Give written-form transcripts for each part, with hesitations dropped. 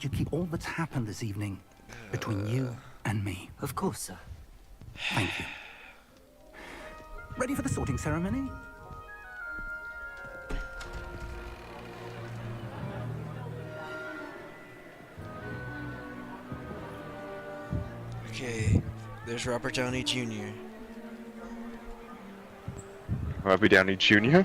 you keep all that's happened this evening between you and me. Of course, sir. Thank you. Ready for the sorting ceremony? Okay, there's Robert Downey Jr. Robert Downey Jr.? Yeah.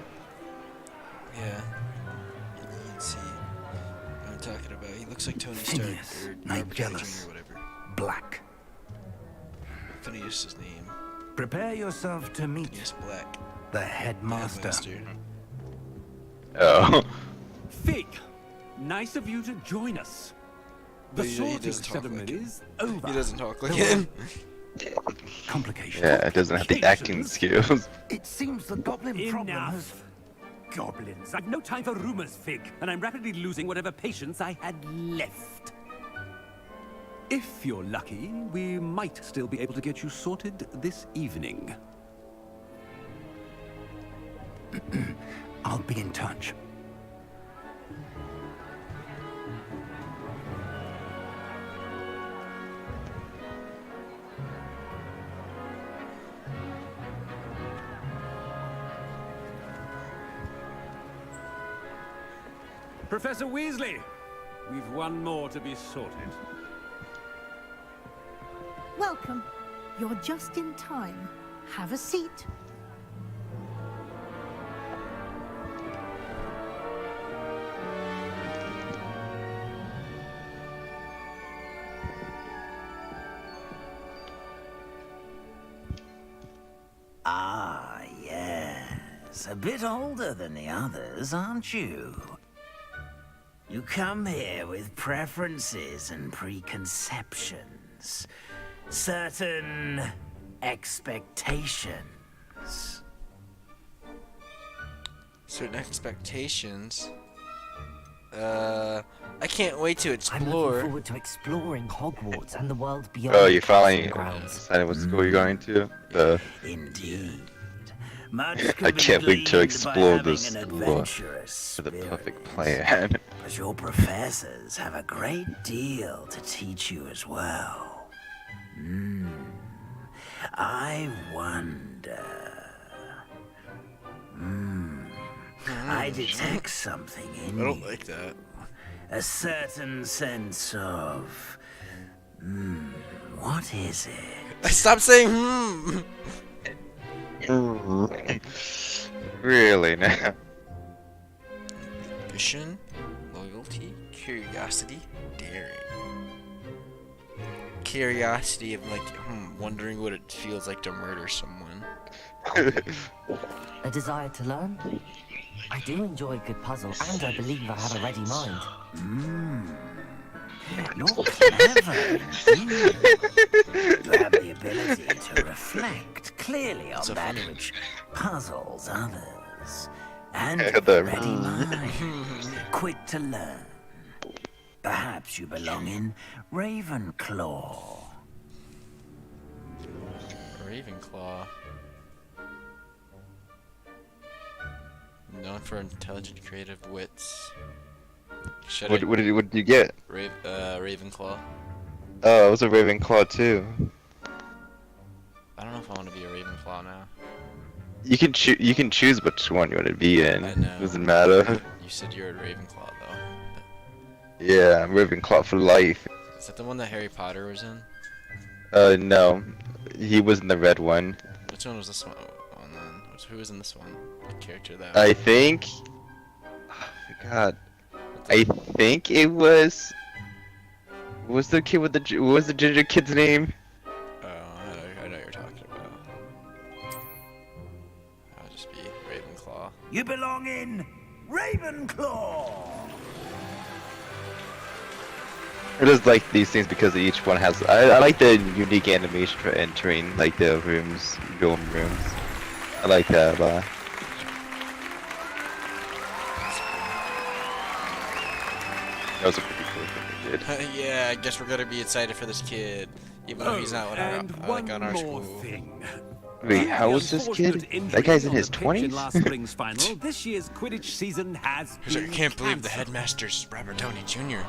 Let's see what I'm talking about. He looks like Tony Stark Phineas, or Night Robert Downey Jealous. Jr. or whatever. Black. Phineas is his name. Prepare yourself to meet Phineas Black. the headmaster. Oh. Fig, nice of you to join us. The He sorting doesn't talk like ceremony him. is over. He doesn't talk like There him. Complications. Yeah, it doesn't have the acting skills. It seems the goblin problem has... Enough. Goblins. I've no time for rumors, Fig, and I'm rapidly losing whatever patience I had left. If you're lucky, we might still be able to get you sorted this evening. I'll be in touch. Professor Weasley, we've one more to be sorted. Welcome. You're just in time. Have a seat. Ah, yes. A bit older than the others, aren't you? You come here with preferences and preconceptions. Certain expectations. Certain expectations. I can't wait to I'm explore. looking forward to exploring Hogwarts and the world beyond. Oh, you the finally castle grounds. decided what school you're going to? Indeed. Much I can be can't wait to gleaned by explore having this an school adventurous for the perfect spirit. plan. But your professors have a great deal to teach you as well. I wonder. I detect something in I don't you. like that. A certain sense of. What is it? Stop saying Really now? Ambition, loyalty, curiosity, daring. Curiosity of like, wondering what it feels like to murder someone. A desire to learn? I do enjoy a good puzzle, and I believe I have a ready mind. You're clever, indeed. You have the ability to reflect clearly on so that funny. which puzzles others. And Yeah, you're the- ready mind, quick to learn. Perhaps you belong in Ravenclaw. Ravenclaw. Known for intelligent, creative wits. Should What did you get? Ravenclaw. Oh, it was a Ravenclaw too. I don't know if I want to be a Ravenclaw now. You can choose which one you want to be in. I know. Doesn't matter. You said you're a Ravenclaw though. Yeah, Ravenclaw for life. Is that the one that Harry Potter was in? No, he was in the red one. Which one was this one? Oh, then. Who was in this one? What character that? I think. I forgot. I think it was. What was the kid with the? What was the ginger kid's name? Oh, I know what you're talking about. I'll just be Ravenclaw. You belong in Ravenclaw. I just like these things because each one has. I like the unique animation for entering, like the rooms, dorm rooms. I like that a lot. That was a pretty cool thing they did. Yeah, I guess we're gonna be excited for this kid, even though he's not and one like on our more school. thing. Wait, how old is this kid? Unfortunate injury That guy's in on his the pitch in 20s? last spring's final, this year's Quidditch season has He's like, I been can't believe the cancelled. headmaster's Robert Downey Jr.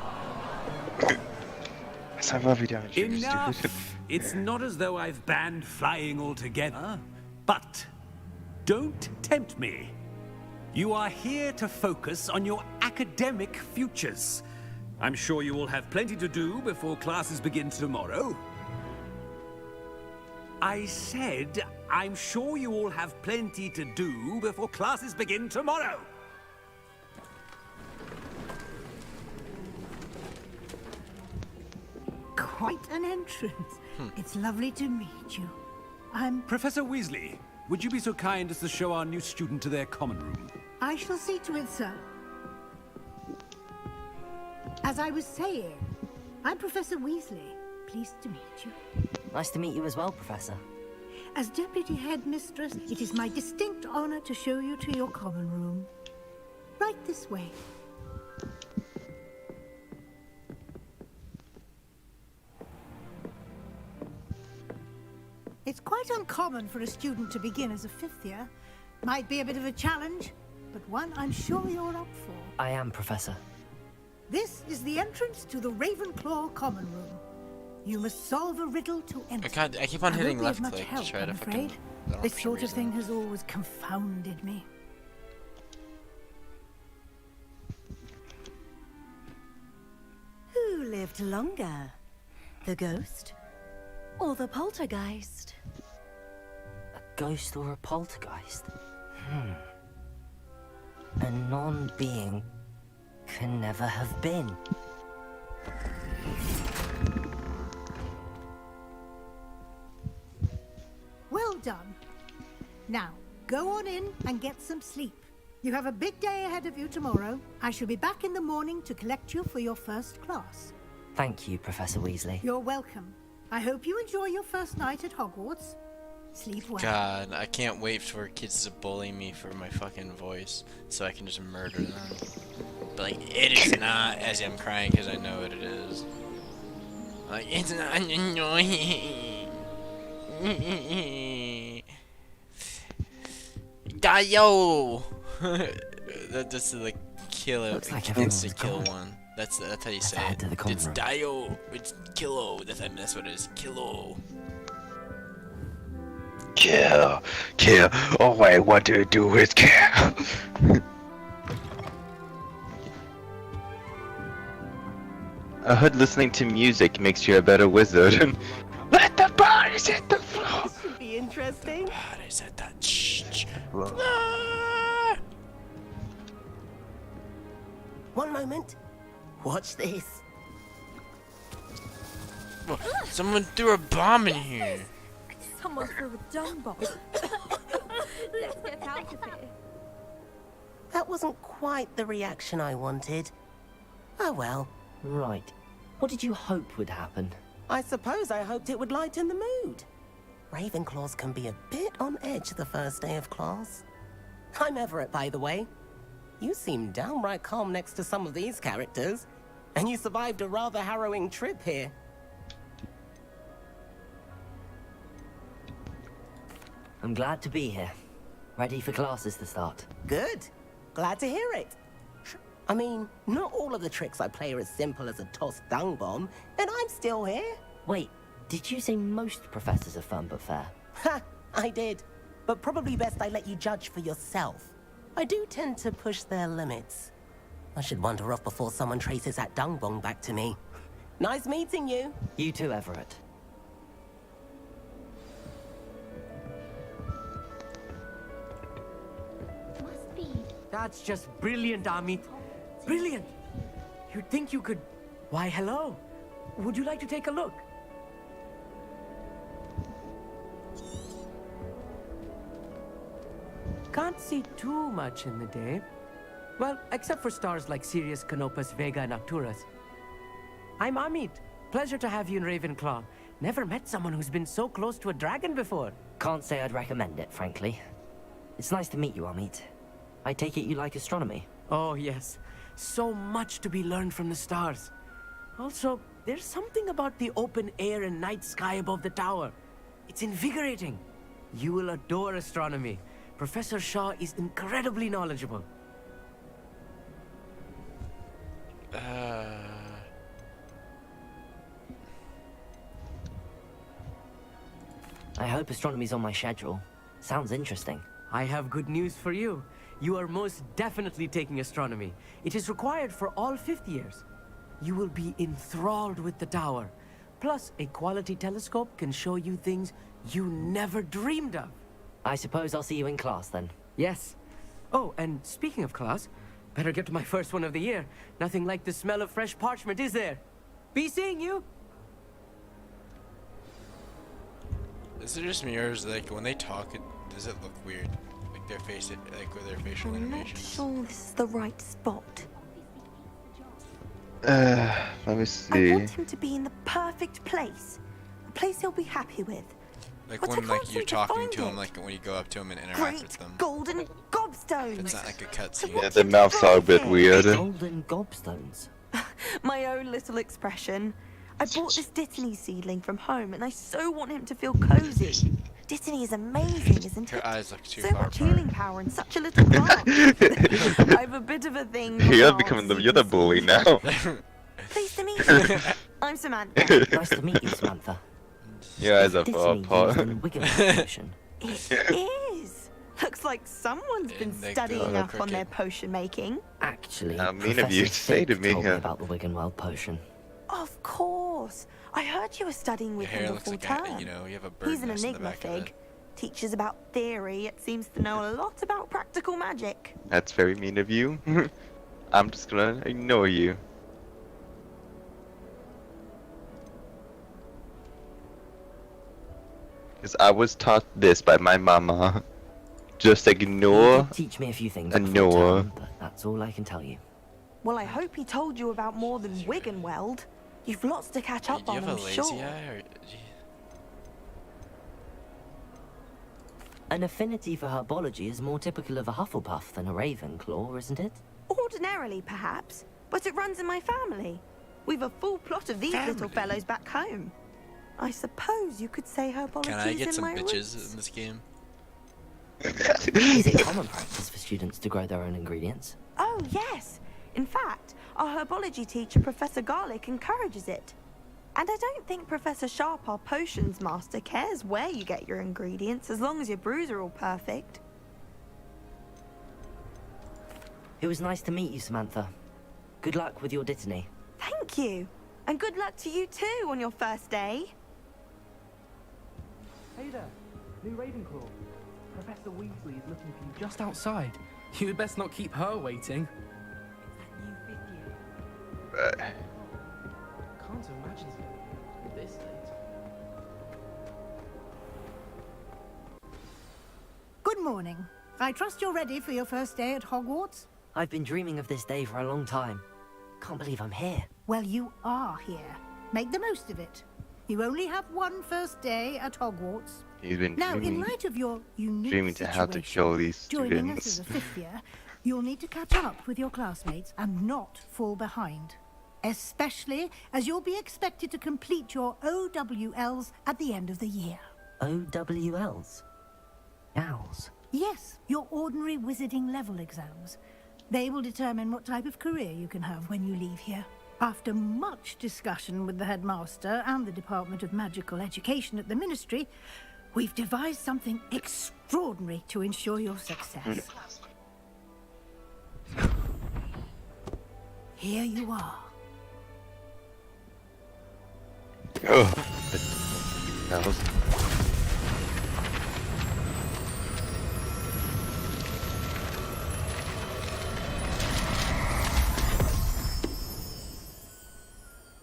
I love you, damage. You're stupid. Enough! It's not as though I've banned flying altogether. But don't tempt me. You are here to focus on your academic futures. I'm sure you will have plenty to do before classes begin tomorrow. I said, I'm sure you all have plenty to do before classes begin tomorrow. Quite an entrance. It's lovely to meet you. I'm... Professor Weasley, would you be so kind as to show our new student to their common room? I shall see to it, sir. As I was saying, I'm Professor Weasley. Pleased to meet you. Nice to meet you as well, Professor. As Deputy Headmistress, it is my distinct honor to show you to your common room. Right this way. It's quite uncommon for a student to begin as a fifth year. Might be a bit of a challenge, but one I'm sure you're up for. I am, Professor. This is the entrance to the Ravenclaw common room. You must solve a riddle to enter. I keep on hitting I won't left be of much click help, to try I'm to fucking. afraid. This sort of thing has always confounded me. Who lived longer? The ghost or the poltergeist? A ghost or a poltergeist? A non-being can never have been. Well done. Now, go on in and get some sleep. You have a big day ahead of you tomorrow. I shall be back in the morning to collect you for your first class. Thank you, Professor Weasley. You're welcome. I hope you enjoy your first night at Hogwarts. Sleep well. God, I can't wait for kids to bully me for my fucking voice, so I can just murder them. But like, it is not. As I'm crying because I know what it is. Like, it's not annoying. Gaio. That's the like kill it. Looks like everyone's Insta kill gone. one. That's how you say head it. to the common It's room. Dio. It's Kilo. That's what it is. Kilo. Kill, kill. Oh wait, what do you do with kill? I heard listening to music makes you a better wizard. Let the bodies hit the floor. This should be interesting. Bodies at that. Shh. One moment. Watch this. Someone threw a bomb in here. Someone threw a dung bomb. Let's get out of here. That wasn't quite the reaction I wanted. Oh well. Right. What did you hope would happen? I suppose I hoped it would lighten the mood. Ravenclaws can be a bit on edge the first day of class. I'm Everett, by the way. You seem downright calm next to some of these characters, and you survived a rather harrowing trip here. I'm glad to be here. Ready for classes to start. Good. Glad to hear it. I mean, not all of the tricks I play are as simple as a tossed dung bomb, and I'm still here. Wait, did you say most professors are fun but fair? Ha! I did. But probably best I let you judge for yourself. I do tend to push their limits. I should wander off before someone traces that dung bomb back to me. Nice meeting you. You too, Everett. Must be. That's just brilliant, Amit. Brilliant! You'd think you could... Why, hello. Would you like to take a look? Can't see too much in the day. Well, except for stars like Sirius, Canopus, Vega, and Arcturus. I'm Amit. Pleasure to have you in Ravenclaw. Never met someone who's been so close to a dragon before. Can't say I'd recommend it, frankly. It's nice to meet you, Amit. I take it you like astronomy? Oh, yes. So much to be learned from the stars. Also, there's something about the open air and night sky above the tower. It's invigorating. You will adore astronomy. Professor Shaw is incredibly I hope astronomy's on my schedule. Sounds interesting. I have good news for you. You are most definitely taking astronomy. It is required for all 5th years. You will be enthralled with the tower. Plus, a quality telescope can show you things you never dreamed of. I suppose I'll see you in class then. Yes. Oh, and speaking of class, better get to my first one of the year. Nothing like the smell of fresh parchment, is there? Be seeing you! Is it just me or is like when they talk, does it look weird? Like their face, like with their facial I'm not animations. sure this is the right spot. Let me I see. want him to be in the perfect place. A place he'll be happy with. Like But I when can't like you're seem to talking find to them, it. like when you go up to them and interact Great with them. golden It's gobstones. not like a cutscene. Yeah, the mouths are a bit weird. Golden gobstones. My own little expression. I bought this Dittany seedling from home, and I so want him to feel cozy. Dittany is amazing, isn't Her it? eyes look too So far much apart. healing power in such a little plant. I have a bit of a thing. for You're plants, becoming the you you're the can bully see. now. Pleased to meet you. I'm Samantha. Nice to meet you, Samantha. Your eyes are far Dittany used apart. in Wiggenweld potion. It is. Looks like someone's been And they studying go up on their crooked. potion making. Actually, How mean of you to Professor say to Fig me, told huh? about the Wiggenweld potion. Of course. I heard you were studying Your with hair him looks before like term. you know, you have a bird He's an nest in the enigma, back of it. Fig. Teaches about theory, it seems to know a lot about practical magic. That's very mean of you. I'm just gonna ignore you. Because I was taught this by my mama. Just He ignore. did teach me a few things And before Noah. term, but that's all I can tell you. Well, I hope he told you about more than Wiggenweld. You've lots to catch up Do you on, have a I'm lazy sure. eye or? An affinity for herbology is more typical of a Hufflepuff than a Ravenclaw, isn't it? Ordinarily, perhaps, but it runs in my family. We've a full plot of these little fellows back home. I suppose you could say herbology Can I is get in some my bitches roots. in this game? Is it common practice for students to grow their own ingredients? Oh, yes. In fact, our herbology teacher, Professor Garlick, encourages it. And I don't think Professor Sharp, our potions master, cares where you get your ingredients as long as your brews are all perfect. It was nice to meet you, Samantha. Good luck with your Dittany. Thank you. And good luck to you too on your first day. Hey there, new Ravenclaw. Professor Weasley is looking for you just outside. You'd best not keep her waiting. Can't imagine it's this late. Good morning. I trust you're ready for your first day at Hogwarts? I've been dreaming of this day for a long time. Can't believe I'm here. Well, you are here. Make the most of it. You only have one first day at Hogwarts. He's been Now, in dreaming, light of your unique dreaming to have to situation, kill these joining us students. as a fifth year, you'll need to catch up with your classmates and not fall behind. Especially as you'll be expected to complete your OWLs at the end of the year. OWLs? Owls. Yes, your ordinary wizarding level exams. They will determine what type of career you can have when you leave here. After much discussion with the headmaster and the Department of Magical Education at the Ministry, we've devised something extraordinary to ensure your success. Here you are. Oh, that was.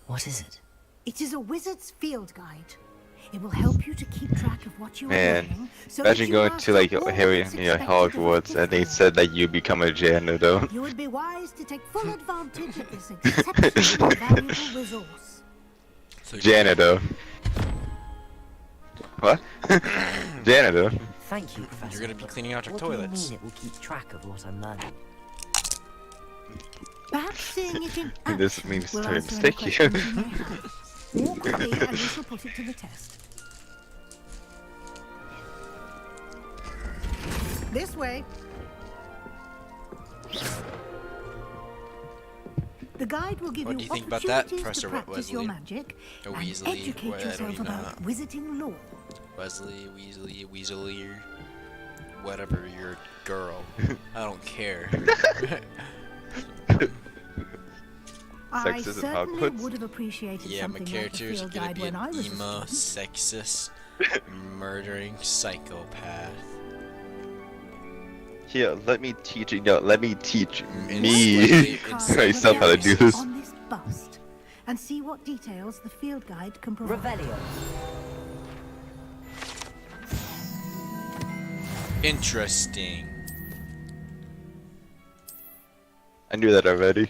What is it? It is a wizard's field guide. It will help you to keep track of what you are Man, learning. So that imagine you going to master like all Harry, that's yeah, expected of a Hogwarts, fifth and they year. said that you become a janitor. You would be wise to take full advantage of this exceptionally valuable resource. So Janitor. What? Janitor. Thank you, Professor. You're gonna be cleaning out your What toilets. do you mean it will keep track of what I'm learning? Perhaps seeing it in And this action means will turn answer any sticky. questions you may have. Walk with me and we shall put it to the test. This way. The guide will give What you do you think about that, opportunities Professor to practice your Weasley? magic Or and Weasley, educate what- I yourself don't even about know. wizarding lore. Weasley, whatever, you're a girl. I don't care. I Sexism certainly Hogwarts. would have appreciated Yeah, my something like the character is field gonna guide be when an I was a emo, student. sexist, murdering psychopath. Here, let me teach you. No, let me teach Mm, me it's myself how to do this. On this bust and see what details the field guide can provide. Revelio. Interesting. I knew that already.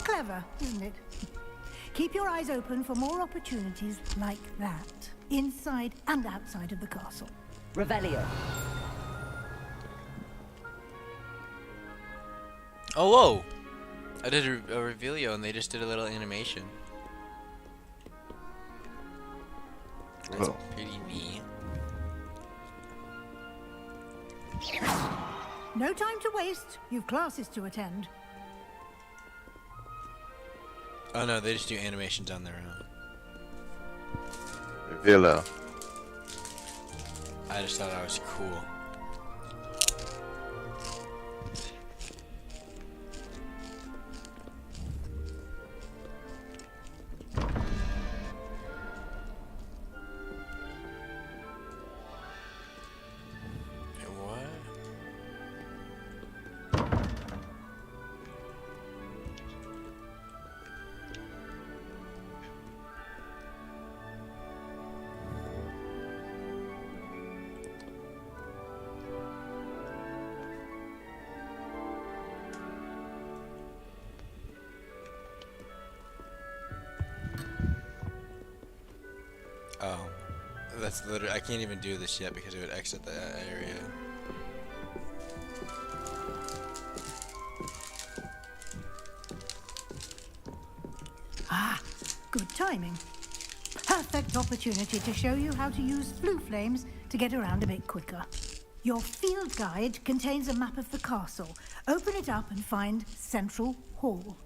Clever, isn't it? Keep your eyes open for more opportunities like that, inside and outside of the castle. Revelio. Oh, whoa! I did a Revelio and they just did a little animation. That's Oh. pretty neat. No time to waste. You've classes to attend. Oh no, they just do animations on their own. Villa. I just thought I was cool. What? Oh, that's literally. I can't even do this yet because it would exit that area. Ah, good timing. Perfect opportunity to show you how to use blue flames to get around a bit quicker. Your field guide contains a map of the castle. Open it up and find Central Hall.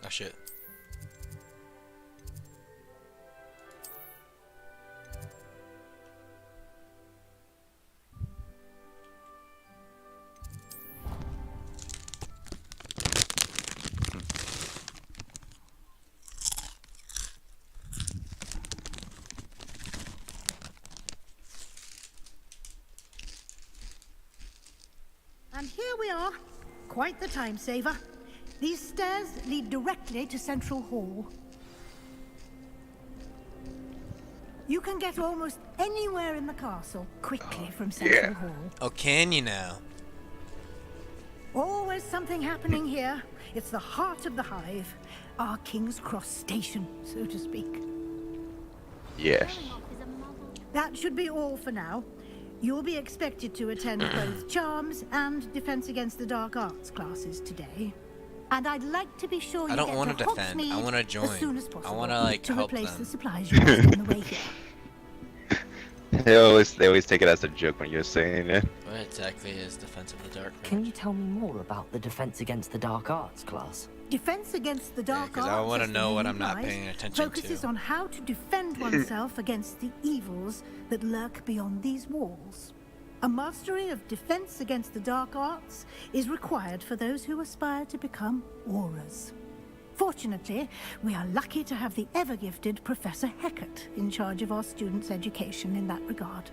Oh shit. And here we are. Quite the time saver. These stairs lead directly to Central Hall. You can get almost anywhere in the castle quickly from Central Hall. Oh, can you now? Always something happening here. It's the heart of the Hive. Our King's Cross station, so to speak. Yes. That should be all for now. You'll be expected to attend both Charms and Defense Against the Dark Arts classes today. And I'd like to be sure you I don't get want to to defend. I Hogsmeade want to join. as soon as possible I want to like to help replace them. the supplies you lost on the way here. They always take it as a joke when you're saying it. What exactly is Defense of the Dark? Can you tell me more about the Defense Against the Dark Arts class? Defense Against the Dark 'cause Arts, I wanna as the know what name I'm not implies, paying attention focuses to. on how to defend oneself against the evils that lurk beyond these walls. A mastery of Defense Against the Dark Arts is required for those who aspire to become Aurors. Fortunately, we are lucky to have the ever-gifted Professor Hecat in charge of our students' education in that regard.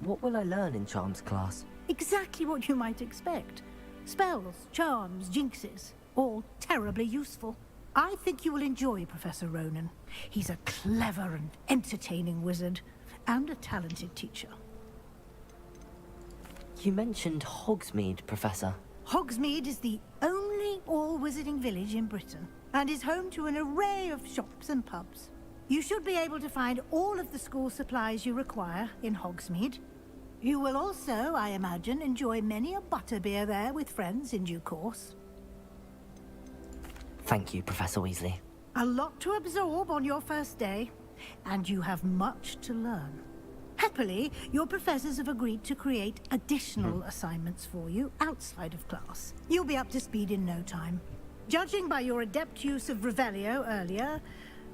What will I learn in Charms class? Exactly what you might expect. Spells, charms, jinxes, all terribly useful. I think you will enjoy Professor Ronan. He's a clever and entertaining wizard, and a talented teacher. You mentioned Hogsmeade, Professor. Hogsmeade is the only all-wizarding village in Britain, and is home to an array of shops and pubs. You should be able to find all of the school supplies you require in Hogsmeade. You will also, I imagine, enjoy many a butterbeer there with friends in due course. Thank you, Professor Weasley. A lot to absorb on your first day, and you have much to learn. Happily, your professors have agreed to create additional assignments for you outside of class. You'll be up to speed in no time. Judging by your adept use of Revelio earlier,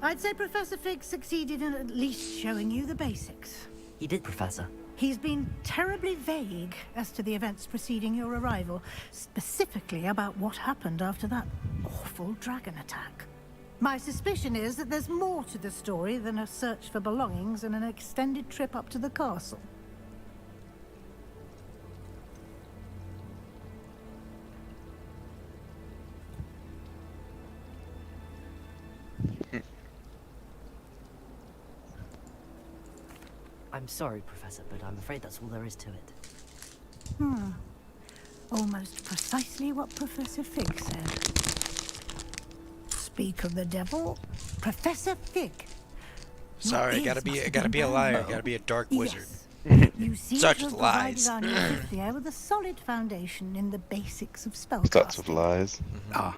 I'd say Professor Fig succeeded in at least showing you the basics. He did, Professor. He's been terribly vague as to the events preceding your arrival, specifically about what happened after that awful dragon attack. My suspicion is that there's more to the story than a search for belongings and an extended trip up to the castle. I'm sorry, Professor, but I'm afraid that's all there is to it. Almost precisely what Professor Fig said. Speak of the devil, Professor Fig. Sorry, I gotta be a liar. Gotta be a dark wizard. Yes. You seem Such to have lies. provided our new fifth year with a solid foundation in the basics of Starts with spellcasting. lies. Ah,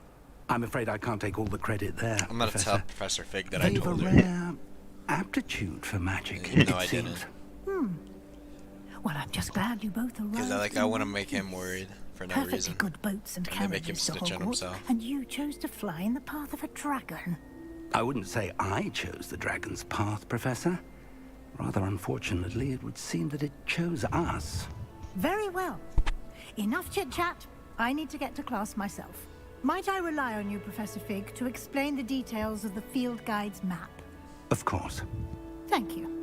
I'm afraid I can't take all the credit there. I'm gonna Professor. tell Professor Fig that I They've a told her. rare aptitude for magic. Even though it I didn't. seems. Well, I'm just glad you both arrived. Because I in want to one make him piece. worried for no Perfectly reason. good boats and And they make him carriages to snitch on Hogwarts, himself. and you chose to fly in the path of a dragon. I wouldn't say I chose the dragon's path, Professor. Rather unfortunately, it would seem that it chose us. Very well. Enough chit-chat. I need to get to class myself. Might I rely on you, Professor Fig, to explain the details of the field guide's map? Of course. Thank you.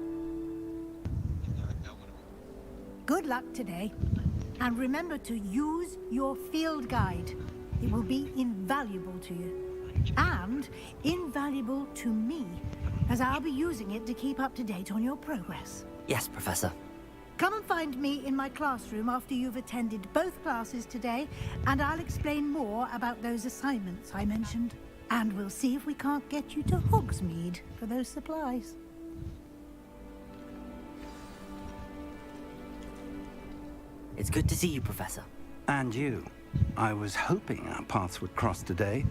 Good luck today. And remember to use your field guide. It will be invaluable to you. And invaluable to me, as I'll be using it to keep up to date on your progress. Yes, Professor. Come and find me in my classroom after you've attended both classes today, and I'll explain more about those assignments I mentioned. And we'll see if we can't get you to Hogsmeade for those supplies. It's good to see you, Professor. And you. I was hoping our paths would cross today,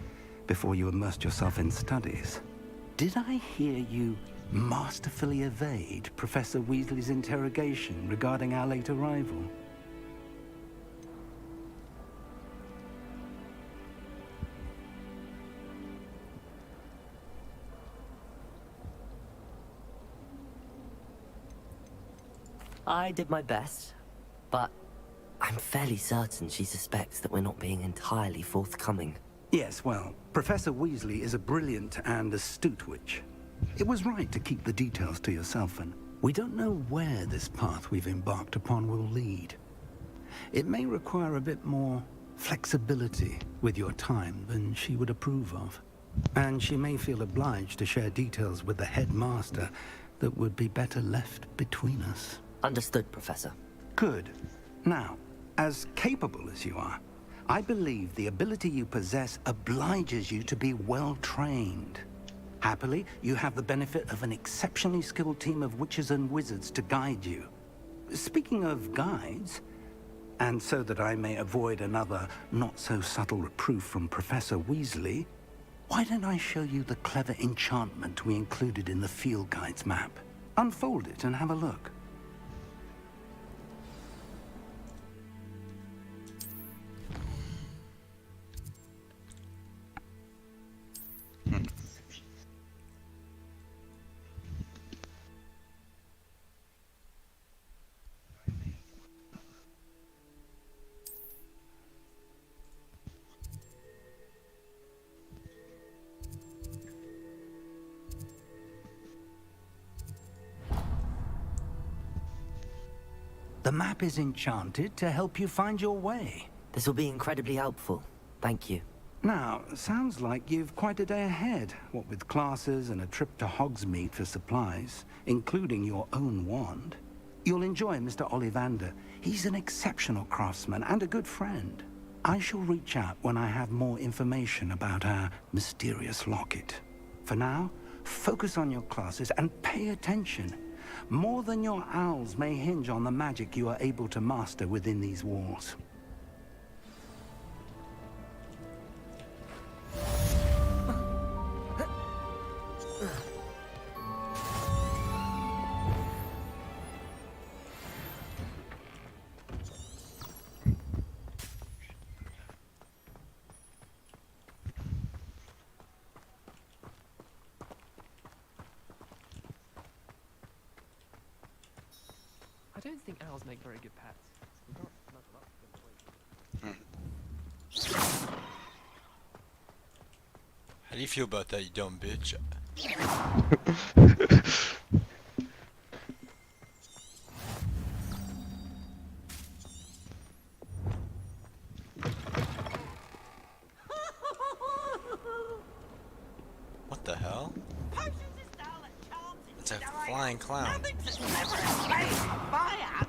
before you immersed yourself in studies. Did I hear you masterfully evade Professor Weasley's interrogation regarding our late arrival? I did my best, but I'm fairly certain she suspects that we're not being entirely forthcoming. Yes, well, Professor Weasley is a brilliant and astute witch. It was right to keep the details to yourself, and we don't know where this path we've embarked upon will lead. It may require a bit more flexibility with your time than she would approve of. And she may feel obliged to share details with the headmaster that would be better left between us. Understood, Professor. Good. Now, as capable as you are, I believe the ability you possess obliges you to be well-trained. Happily, you have the benefit of an exceptionally skilled team of witches and wizards to guide you. Speaking of guides, and so that I may avoid another not-so-subtle reproof from Professor Weasley, why don't I show you the clever enchantment we included in the field guide's map? Unfold it and have a look. The map is enchanted to help you find your way. This will be incredibly helpful. Thank you. Now, sounds like you've quite a day ahead, what with classes and a trip to Hogsmeade for supplies, including your own wand. You'll enjoy Mr. Ollivander. He's an exceptional craftsman and a good friend. I shall reach out when I have more information about our mysterious locket. For now, focus on your classes and pay attention. More than your owls may hinge on the magic you are able to master within these walls. I don't think owls make very good pets. Not How do you feel about that, you dumb bitch? What the hell? It's a flying clown.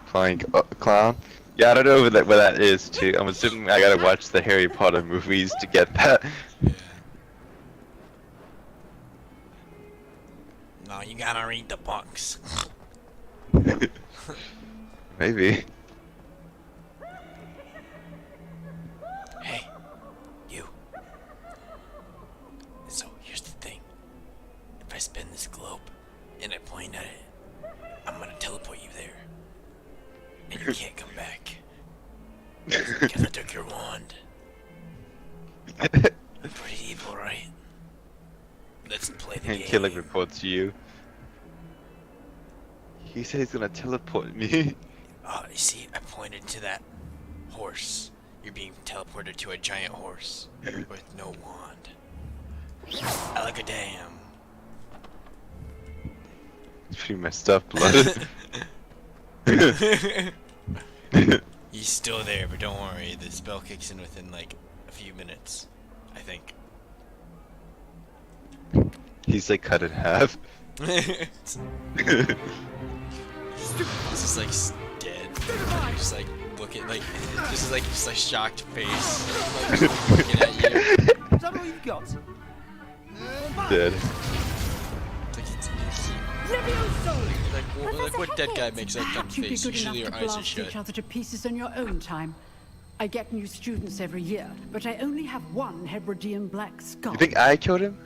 Flying clown? Yeah, I don't know where that is too. I'm assuming I gotta watch the Harry Potter movies to get that. Yeah. No, you gotta read the books. Maybe. Hey, you. So here's the thing. If I spin this globe and I point at it, I'm gonna teleport you there. And you can't come back. Because I took your wand. Pretty evil, right? Let's play the And game. Killing reports you. He said he's gonna teleport me. Oh, you see, I pointed to that horse. You're being teleported to a giant horse with no wand. Alakadam. It's pretty messed up, blood. He's still there, but don't worry. The spell kicks in within like a few minutes, I think. He's like cut in half. He's just like dead. Just like looking like just like shocked face, like just looking at you. Is that all you've got? Dead. Like what dead guy makes that dumb Perhaps you'd be face? good Usually enough your to eyes are blast shut. each other to pieces on your own time. I get new students every year, but I only have one Hebridean black skull. You think I killed him?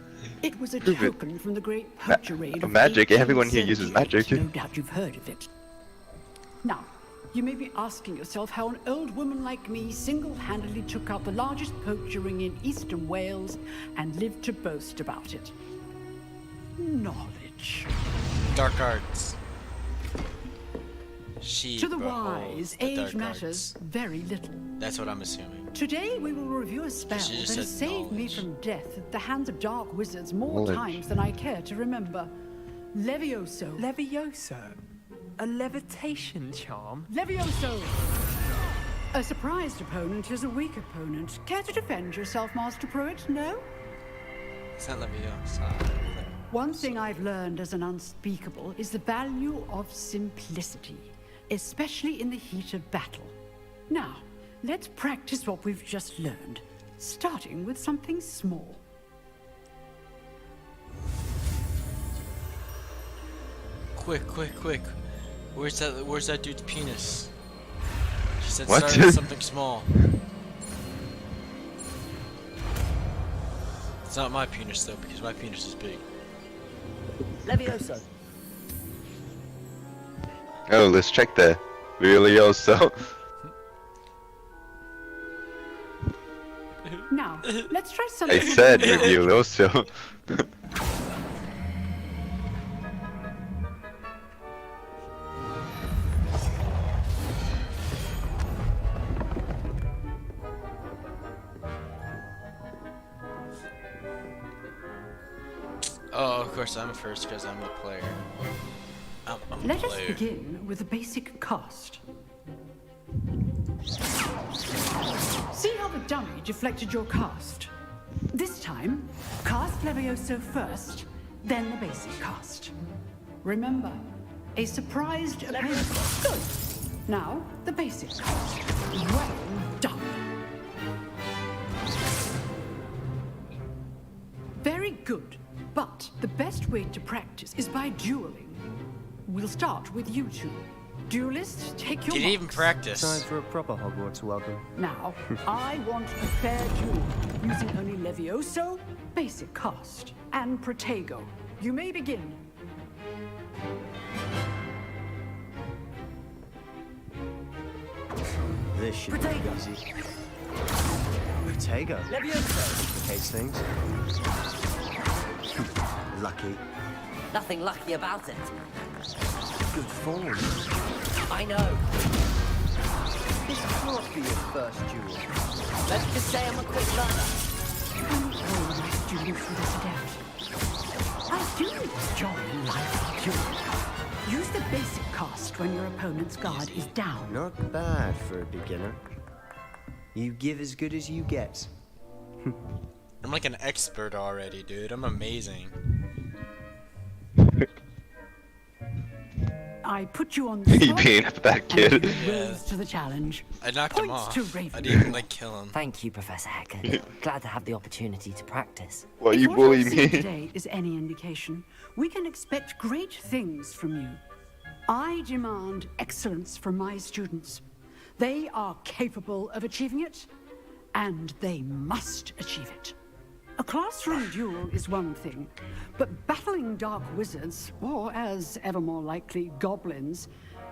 It was a Prove it. token from the great poacher raid of Magic. Everyone here uses 1878. magic. No doubt you've heard of it. Now, you may be asking yourself how an old woman like me single-handedly took out the largest poacher ring in eastern Wales and lived to boast about it. Knowledge. Dark arts. She To the beholds wise, the age dark matters very little. That's what I'm assuming. Today we will review a spell She that just has said saved me knowledge. from death at the hands of dark wizards more Knowledge. times than I care to remember. Levioso. Levioso? A levitation charm? Levioso! A surprised opponent is a weak opponent. Care to defend yourself, Master Pruitt? No? It's not Leviosa. One thing I've learned as an unspeakable is the value of simplicity, especially in the heat of battle. Now, let's practice what we've just learned, starting with something small. Quick, quick, quick. Where's that dude's penis? She said What? start with something small. It's not my penis though, because my penis is big. Levioso. Oh, let's check that. Really also. Now, let's try I something. said review also. Oh, of course I'm first because I'm the player. I'm a Let us player. begin with the basic cast. See how the dummy deflected your cast? This time, cast Levioso first, then the basic cast. Remember, a surprised opponent. Good. Now, the basic cast. Well done. Very good. But the best way to practice is by dueling. We'll start with you two. Duelists, take your Didn't even marks. practice. Time for a proper Hogwarts welcome. Now, I want a fair duel, using only Levioso, basic cast, and Protego. You may begin. This should be easy. Protego. Levioso. Case things. Lucky. Nothing lucky about it. Good form. I know. This can't be your first duel. Let's just say I'm a quick learner. All my students with this adept. Our students' job in life are dueling. Use the basic cast when your opponent's guard is down. Not bad for a beginner. You give as good as you get. I'm like an expert already, dude. I'm amazing. I put you on the You spot, being a bad and you kid. rose to the challenge. I knocked him Points off. to I Ravenclaw. didn't even like kill him. Thank you, Professor Hecat. Glad to have the opportunity to practice. Well, If you what bully I've seen me. today is any indication, we can expect great things from you. I demand excellence from my students. They are capable of achieving it, and they must achieve it. A classroom duel is one thing, but battling dark wizards, or as ever more likely, goblins,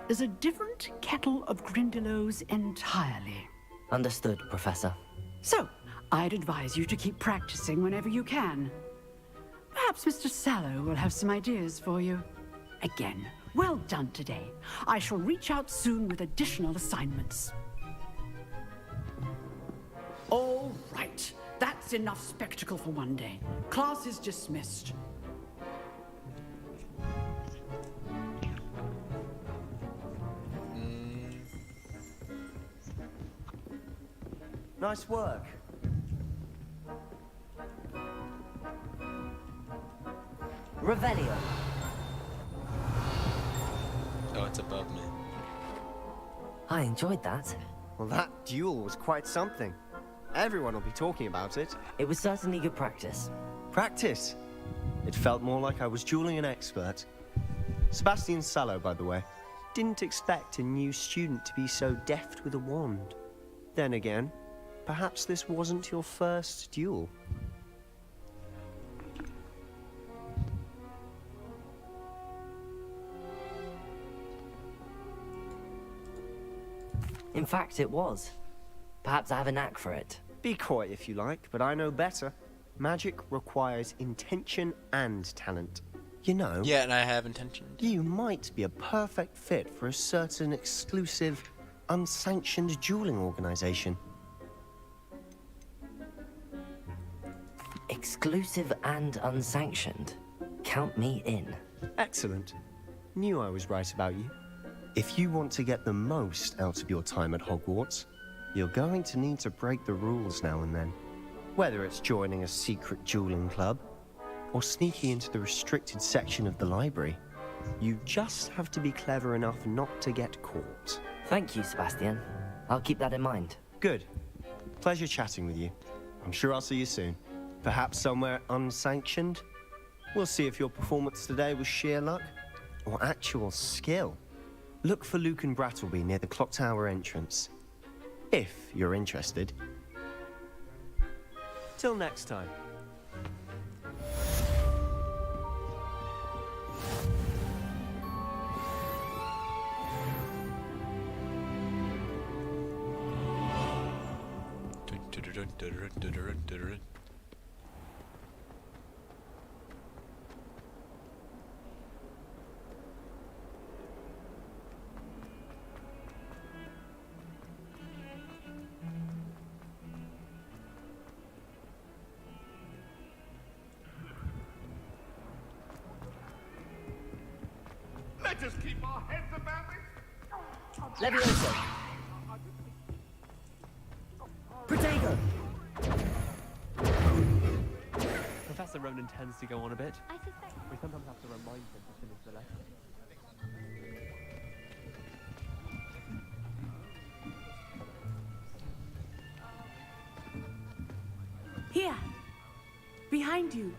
is a different kettle of Grindylows entirely. Understood, Professor. So, I'd advise you to keep practicing whenever you can. Perhaps Mr. Sallow will have some ideas for you. Again, well done today. I shall reach out soon with additional assignments. All right. That's enough spectacle for one day. Class is dismissed. Nice work. Revelio. Oh, it's above me. I enjoyed that. Well, that duel was quite something. Everyone will be talking about it. It was certainly good practice. Practice? It felt more like I was dueling an expert. Sebastian Sallow, by the way. Didn't expect a new student to be so deft with a wand. Then again, perhaps this wasn't your first duel. In fact, it was. Perhaps I have a knack for it. Be coy if you like, but I know better. Magic requires intention and talent. You know, Yeah, and I have intention. you might be a perfect fit for a certain exclusive, unsanctioned dueling organization. Exclusive and unsanctioned. Count me in. Excellent. Knew I was right about you. If you want to get the most out of your time at Hogwarts, you're going to need to break the rules now and then. Whether it's joining a secret dueling club, or sneaking into the restricted section of the library, you just have to be clever enough not to get caught. Thank you, Sebastian. I'll keep that in mind. Good. Pleasure chatting with you. I'm sure I'll see you soon. Perhaps somewhere unsanctioned? We'll see if your performance today was sheer luck or actual skill. Look for Luke and Brattleby near the clock tower entrance. If you're interested. Till next time. Let us keep our heads about it. Levioso. Protego. Ronan tends to go on a bit. We sometimes have to remind him to finish the lesson. Here, behind you.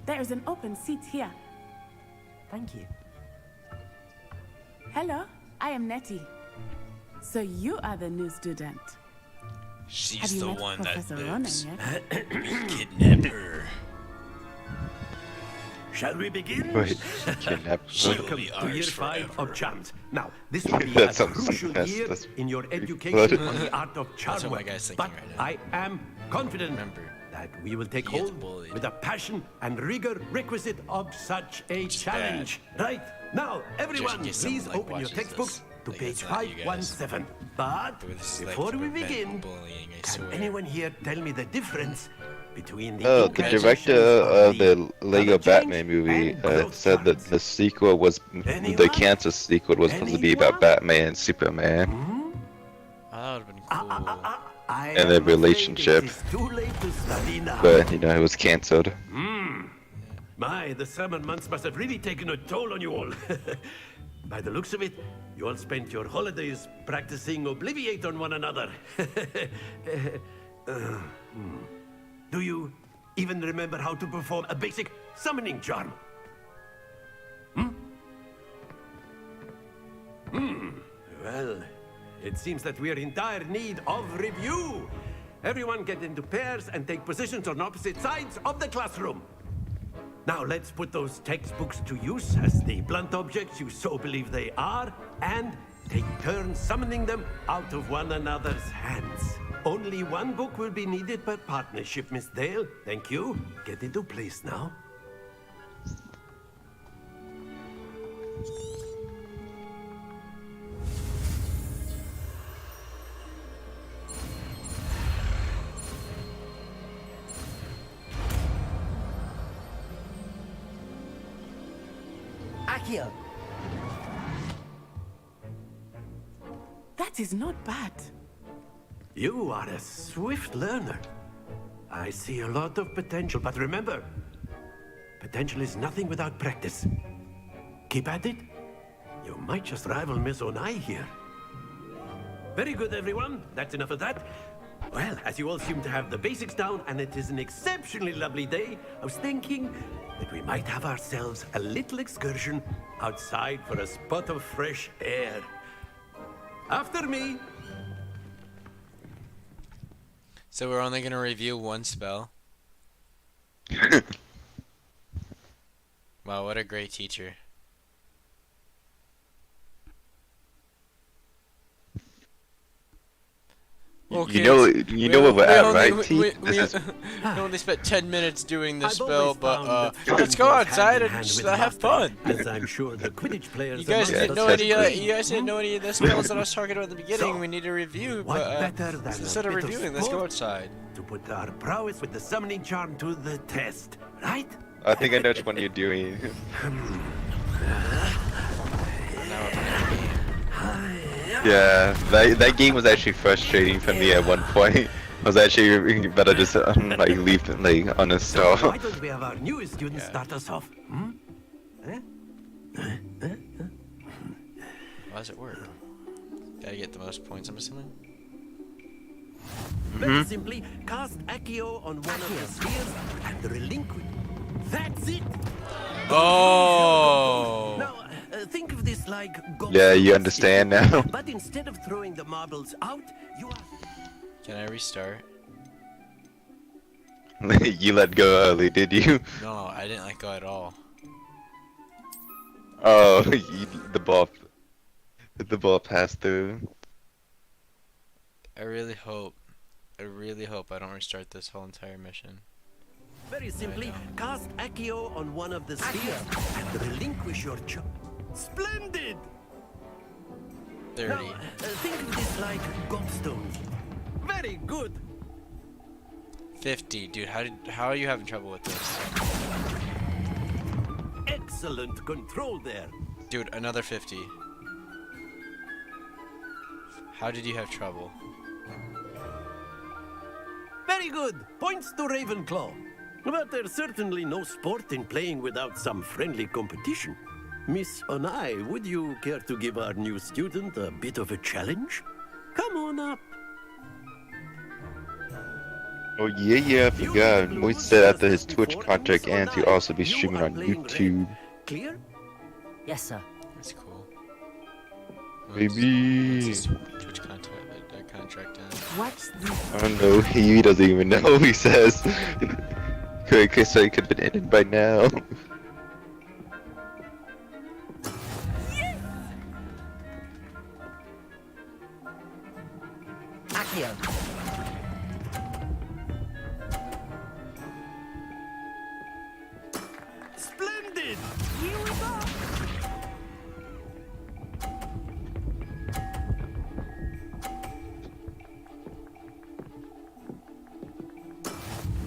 There is an open seat here. Thank you. Hello, I am Nettie. So you are the new student. Have She's you the met one that Professor Ronan lives. yet? We kidnapped her. Shall we begin? Wait, kidnapped. She will Welcome be to ours year 5 forever. of Charms. Now, this will be That a sounds crucial like year that's in your pretty education good. on the art of charm That's what my work. guy's thinking But right now. I am confident Remember, that we will take he gets hold bullied. with the passion and rigor requisite of such a Which is challenge. Right, now, everyone, in case someone, please like, open your watches textbooks this. to Like, page it's not you guys. 517. But This is, like, before to we prevent begin, bullying, I can swear. anyone here tell me the difference between the Oh, the incantations director of of the Lego color Batman change movie and growth said that charts? the sequel was the Kansas sequel was supposed to be about Batman and Superman Oh, that would have been cool. I and their am afraid relationship, it is too late to study now. but you know it was cancelled. My, the summer months must have really taken a toll on you all. By the looks of it, you all spent your holidays practicing Obliviate on one another. Do you even remember how to perform a basic summoning charm? Well, it seems that we are in dire need of review. Everyone get into pairs and take positions on opposite sides of the classroom. Now let's put those textbooks to use as the blunt objects you so believe they are, and take turns summoning them out of one another's hands. Only one book will be needed per partnership, Miss Dale. Thank you. Get into place now. Accio! That is not bad. You are a swift learner. I see a lot of potential, but remember, potential is nothing without practice. Keep at it. You might just rival Miss Onai here. Very good, everyone. That's enough of that. Well, as you all seem to have the basics down, and it is an exceptionally lovely day, I was thinking that we might have ourselves a little excursion outside for a spot of fresh air. After me. So we're only gonna review one spell. Wow, what a great teacher. Okay, You know what we're at, right? We This is- only spent 10 minutes doing this I've spell, always but found that fun let's go goes outside hand in and hand just with have fun. mastery, as I'm sure the Quidditch players You guys amongst didn't us know have any. agreed. You guys didn't know any of the spells that I was talking about at the beginning. So, we need to review, what but better than a instead of bit of reviewing, let's go sport? outside. To put our prowess with the summoning charm to the test, right? I think I know which one you're doing. Yeah, that game was actually frustrating for me at one point. I was actually better just like leave it like on a So stall. why don't we have our newest student start us off? How does it work? Gotta get the most points, I'm assuming. Very simply, cast Accio on one of the spheres and relinquish. That's it. Oh! Now, think of this like Yeah, you understand now. But instead of throwing the marbles out, you are. Can I restart? You let go early, did you? No, I didn't let go at all. Oh, the ball passed through. I really hope I don't restart this whole entire mission. Very simply, cast Accio on one of the spheres and relinquish your charm. Splendid! 30. Now, think of this like gobstones. Very good. 50, dude. How are you having trouble with this? Excellent control there. Dude, another 50. How did you have trouble? Very good. Points to Ravenclaw. But there's certainly no sport in playing without some friendly competition. Miss Onai, would you care to give our new student a bit of a challenge? Come on up. Oh yeah, I forgot. Moist said after his Twitch contract ends, he'll also be streaming on YouTube. Clear? Yes, sir. That's cool. Baby. What's his Twitch contract ends? What's this? I don't know. He doesn't even know. He says. So he could have been ended by now. Accio. Splendid! Here we go.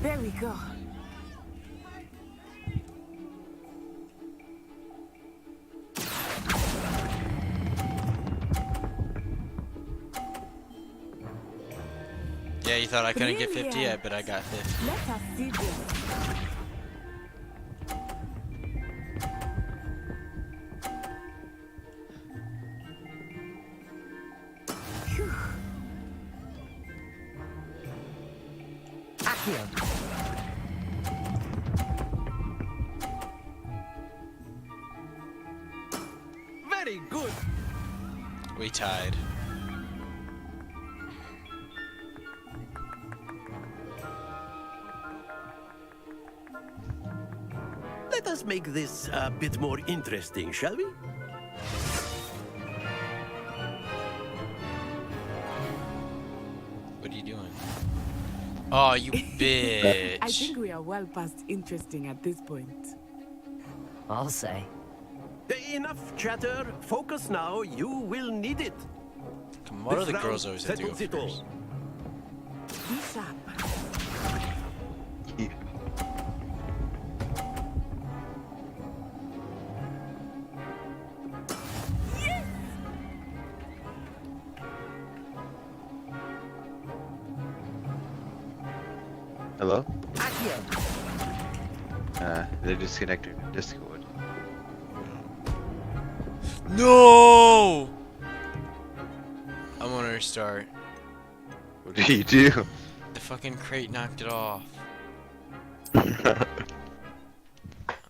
There we go. Yeah, you thought I couldn't get 50? I bet I got 50. Let us see this. Accio. Very good. We tied. Let us make this a bit more interesting, shall we? What are you doing? Oh, you bitch. I think we are well past interesting at this point. I'll say. Enough chatter. Focus now. You will need it. Come on, what are the This girls round always have to go settles it all. first? Be sharp. Hello? Accio. They're disconnected from Discord. No! I want to restart. What do you do? The fucking crate knocked it off.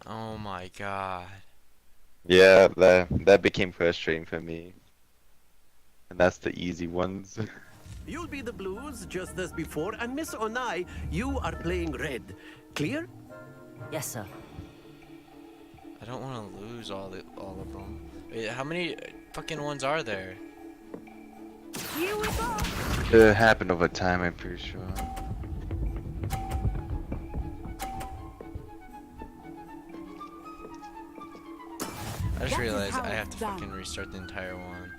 Oh my god. Yeah, that became frustrating for me. And that's the easy ones. You'll be the blues just as before, and Miss Onai, you are playing red. Clear? Yes, sir. I don't want to lose all of them. Wait, how many fucking ones are there? Here we go. It happened over time, I'm pretty sure. I just That is realized how I have it's to done. fucking restart the entire one.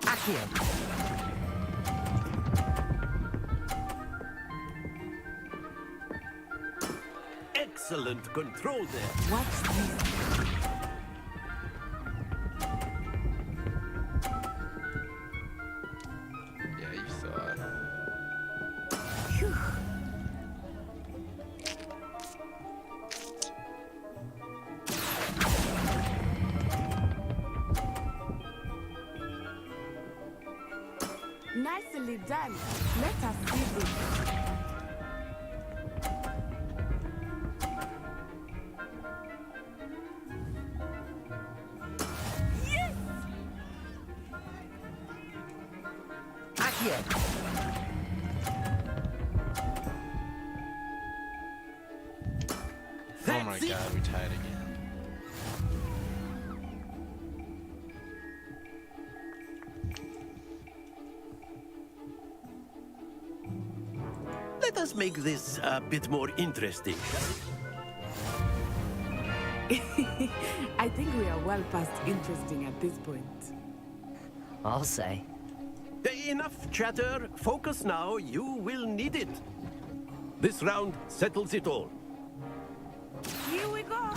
Accio. Excellent control there. What's this? Yeah, you thought. Phew. Nicely done. Let us see this. Yes! Accio. Oh my god, we tied again. Let us make this a bit more interesting. I think we are well past interesting at this point. I'll say. Enough chatter. Focus now. You will need it. This round settles it all. Here we go.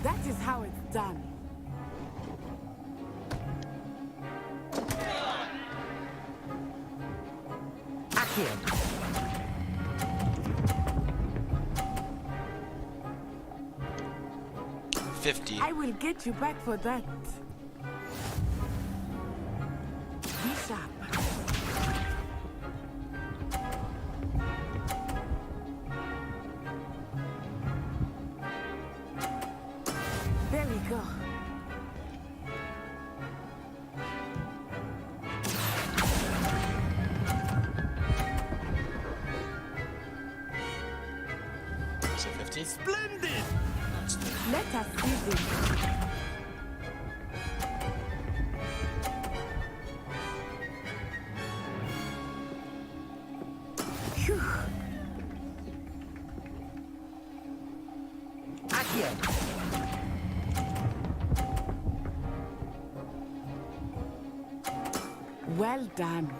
That is how it's done. 50. I will get you back for that. Be sharp. There we go. Is it 50? Splendid! Let us see this. Phew. Accio! Well done.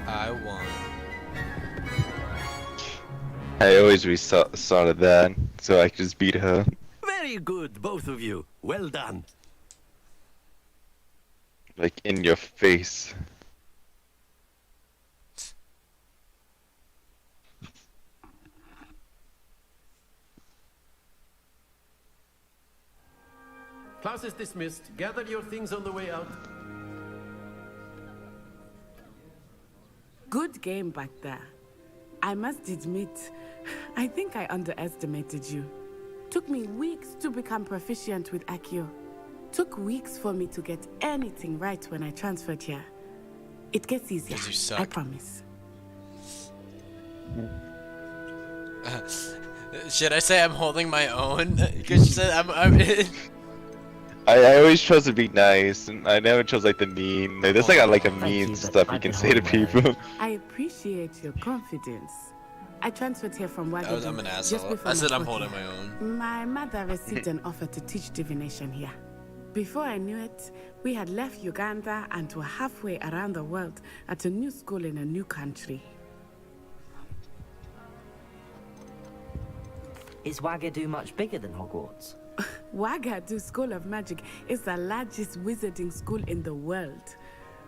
I won. I always restarted that, so I could just beat her. Very good, both of you. Well done. Like, in your face. Class is dismissed. Gather your things on the way out. Good game back there. I must admit, I think I underestimated you. Took me weeks to become proficient with Accio. Took weeks for me to get anything right when I transferred here. It gets easier, 'Cause you suck. I promise. Should I say I'm holding my own? Because she said I'm I always chose to be nice, and I never chose like the mean. Like, there's like a mean stuff you can say to people. I appreciate your confidence. I transferred here from I'm Wagadu an just asshole. before I said my I'm fourth holding year. my own. My mother received an offer to teach divination here. Before I knew it, we had left Uganda and were halfway around the world at a new school in a new country. Is Wagadu much bigger than Hogwarts? Wagadu School of Magic is the largest wizarding school in the world.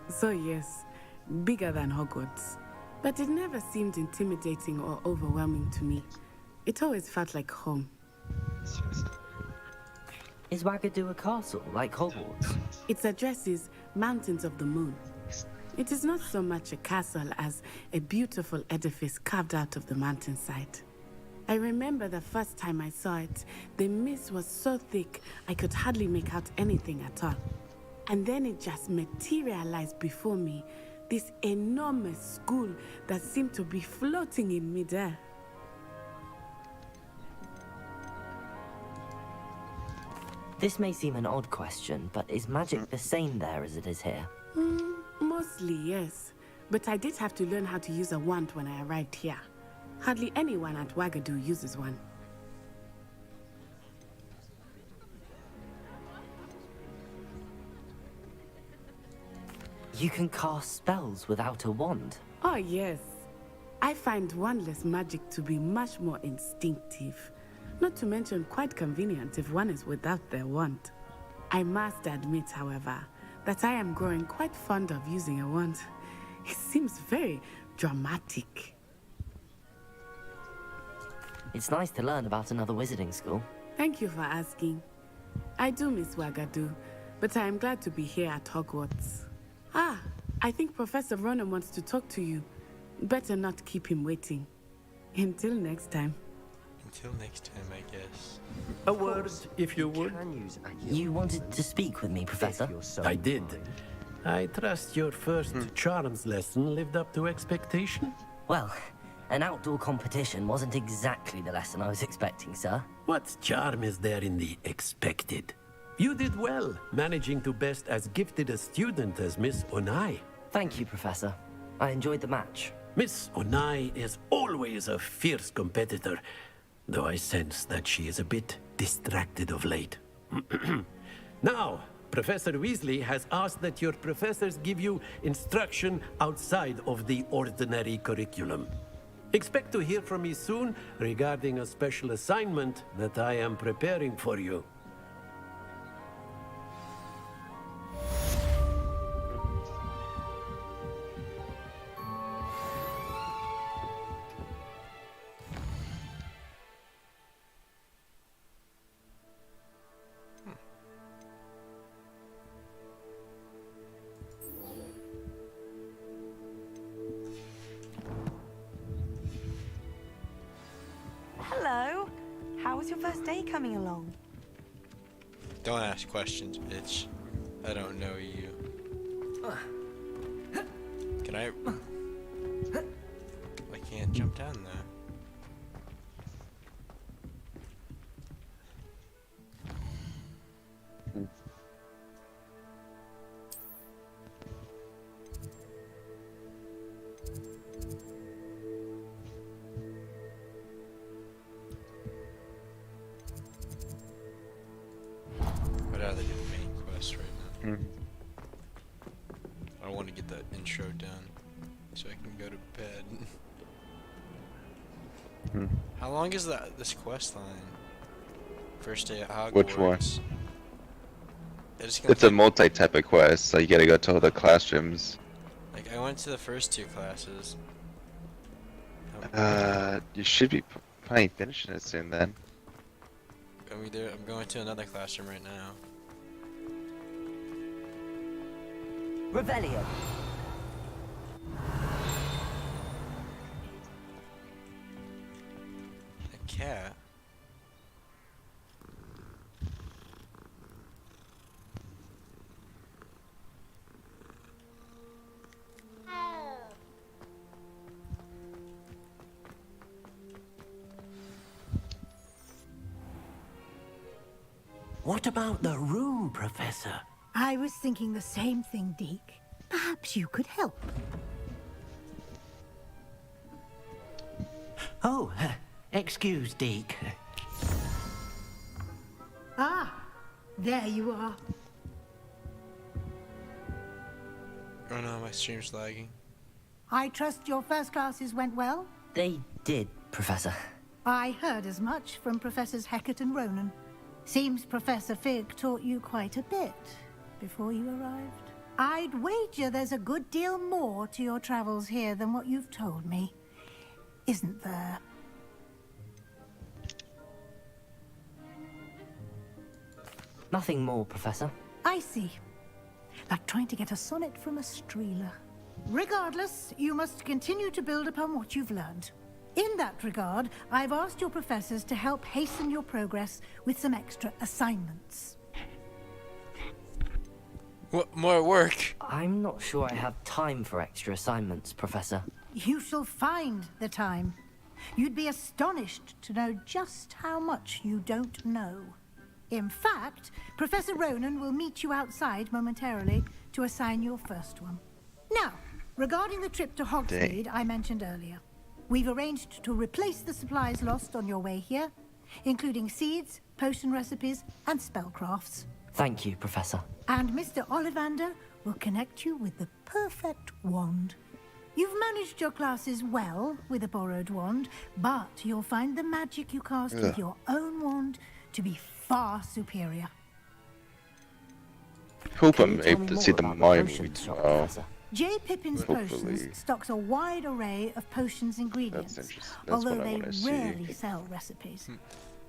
So yes, bigger than Hogwarts. But it never seemed intimidating or overwhelming to me. It always felt like home. Is Wagadu a castle, like Hogwarts? Its address is Mountains of the Moon. It is not so much a castle as a beautiful edifice carved out of the mountainside. I remember the first time I saw it, the mist was so thick I could hardly make out anything at all. And then it just materialized before me, this enormous school that seemed to be floating in midair. This may seem an odd question, but is magic the same there as it is here? Mostly, yes. But I did have to learn how to use a wand when I arrived here. Hardly anyone at Wagadu uses one. You can cast spells without a wand? Oh, yes. I find wandless magic to be much more instinctive. Not to mention quite convenient if one is without their wand. I must admit, however, that I am growing quite fond of using a wand. It seems very dramatic. It's nice to learn about another wizarding school. Thank you for asking. I do miss Wagadu, but I am glad to be here at Hogwarts. Ah, I think Professor Ronen wants to talk to you. Better not keep him waiting. Until next time. Until next time, I guess. A word, if you would. You wanted to speak with me, Professor? I did. I trust your first charms lesson lived up to expectation? Well, an outdoor competition wasn't exactly the lesson I was expecting, sir. What charm is there in the expected? You did well, managing to best as gifted a student as Miss Onai. Thank you, Professor. I enjoyed the match. Miss Onai is always a fierce competitor, though I sense that she is a bit distracted of late. Now, Professor Weasley has asked that your professors give you instruction outside of the ordinary curriculum. Expect to hear from me soon regarding a special assignment that I am preparing for you. How's your first day coming along? Don't ask questions, bitch. I don't know you. Can I? I can't jump down there. What are they doing main quest right now? I want to get that intro done so I can go to bed. How long is this quest line? First day at Hogwarts. Which one? It's a multi-type of quest, so you gotta go to all the classrooms. Like I went to the first 2 classes. You should be probably finishing it soon then. I'm going to another classroom right now. Revelio. A cat? What about the room, Professor? I was thinking the same thing, Deke. Perhaps you could help. Oh, excuse, Deke. Ah, there you are. Oh no, my stream's lagging. I trust your first classes went well? They did, Professor. I heard as much from Professors Hecat and Ronan. Seems Professor Fig taught you quite a bit before you arrived. I'd wager there's a good deal more to your travels here than what you've told me. Isn't there? Nothing more, Professor. I see. Like trying to get a sonnet from a streeler. Regardless, you must continue to build upon what you've learned. In that regard, I've asked your professors to help hasten your progress with some extra assignments. What more work? I'm not sure I have time for extra assignments, Professor. You shall find the time. You'd be astonished to know just how much you don't know. In fact, Professor Ronan will meet you outside momentarily to assign your first one. Now, regarding the trip to Hogsmeade I mentioned earlier, we've arranged to replace the supplies lost on your way here, including seeds, potion recipes, and spellcrafts. Thank you, Professor. And Mr. Ollivander will connect you with the perfect wand. You've managed your classes well with a borrowed wand, but you'll find the magic you cast with your own wand to be far superior. Hope I'm able to see the Mario movie tomorrow. J. Pippin's Hopefully. Potions stocks a wide array of potions ingredients, That's although what I they wanna see. rarely sell recipes.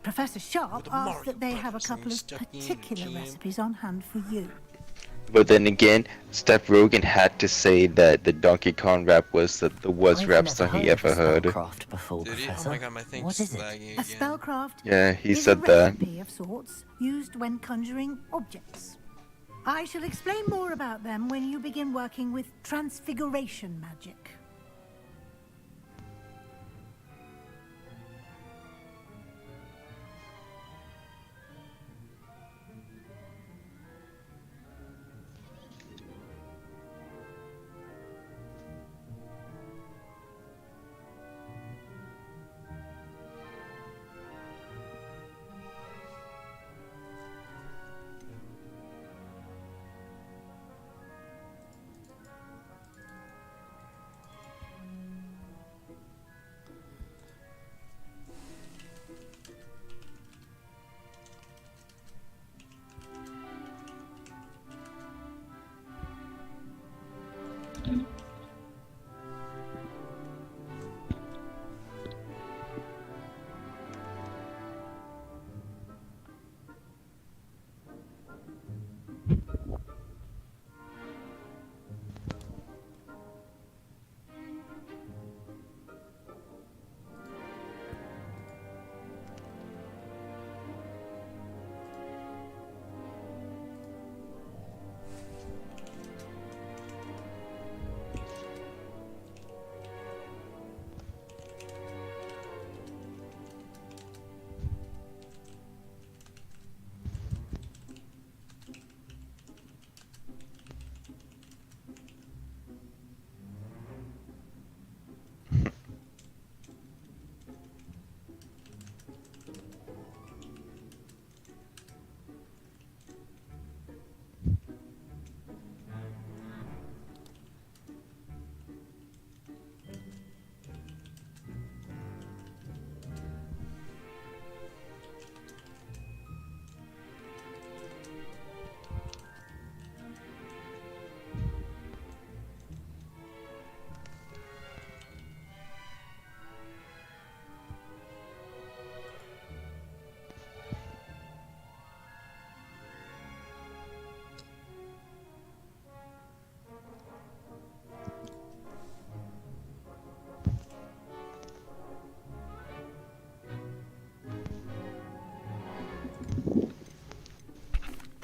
Professor Sharp asked that they have a couple of particular recipes on hand for you. But then again, Steph Rogen had to say that the Donkey Kong rap was the worst rap song he ever heard. Before, Did he? Oh Professor. my god, my thing's What is it? lagging A again. spellcraft Yeah, he is said a that. recipe of sorts used when conjuring objects. I shall explain more about them when you begin working with transfiguration magic.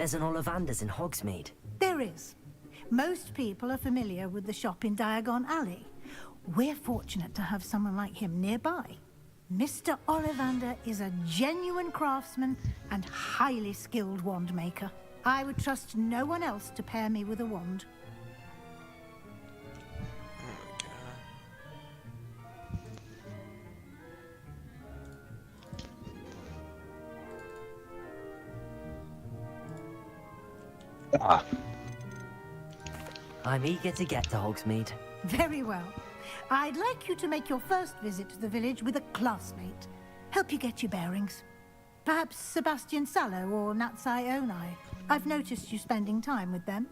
there's an Ollivander's in Hogsmeade. There is. Most people are familiar with the shop in Diagon Alley. We're fortunate to have someone like him nearby. Mr. Ollivander is a genuine craftsman and highly skilled wand maker. I would trust no one else to pair me with a wand. Ah. I'm eager to get to Hogsmeade. Very well. I'd like you to make your first visit to the village with a classmate. Help you get your bearings. Perhaps Sebastian Sallow or Natsai Onai. I've noticed you spending time with them.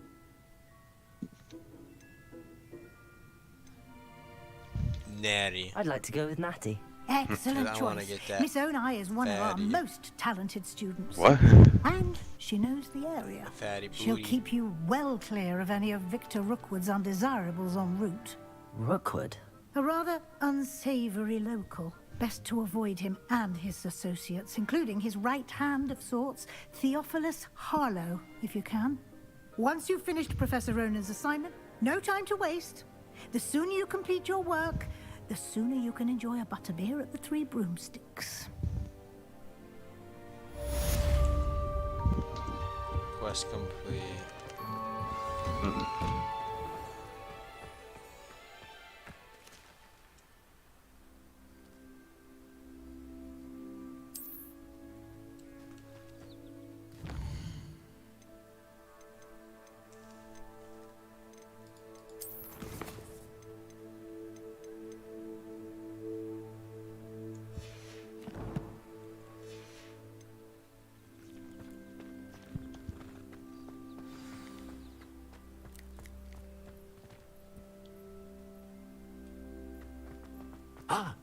Natty. I'd like to go with Natty. Excellent I wanna choice. get that Miss Onai is one of our fatty. most talented students. What? And she knows the area. Fatty She'll booty. keep you well clear of any of Victor Rookwood's undesirables en route. Rookwood? A rather unsavory local. Best to avoid him and his associates, including his right hand of sorts, Theophilus Harlow, if you can. Once you've finished Professor Ronan's assignment, no time to waste. The sooner you complete your work, the sooner you can enjoy a butterbeer at the Three Broomsticks. Quest complete. Ah,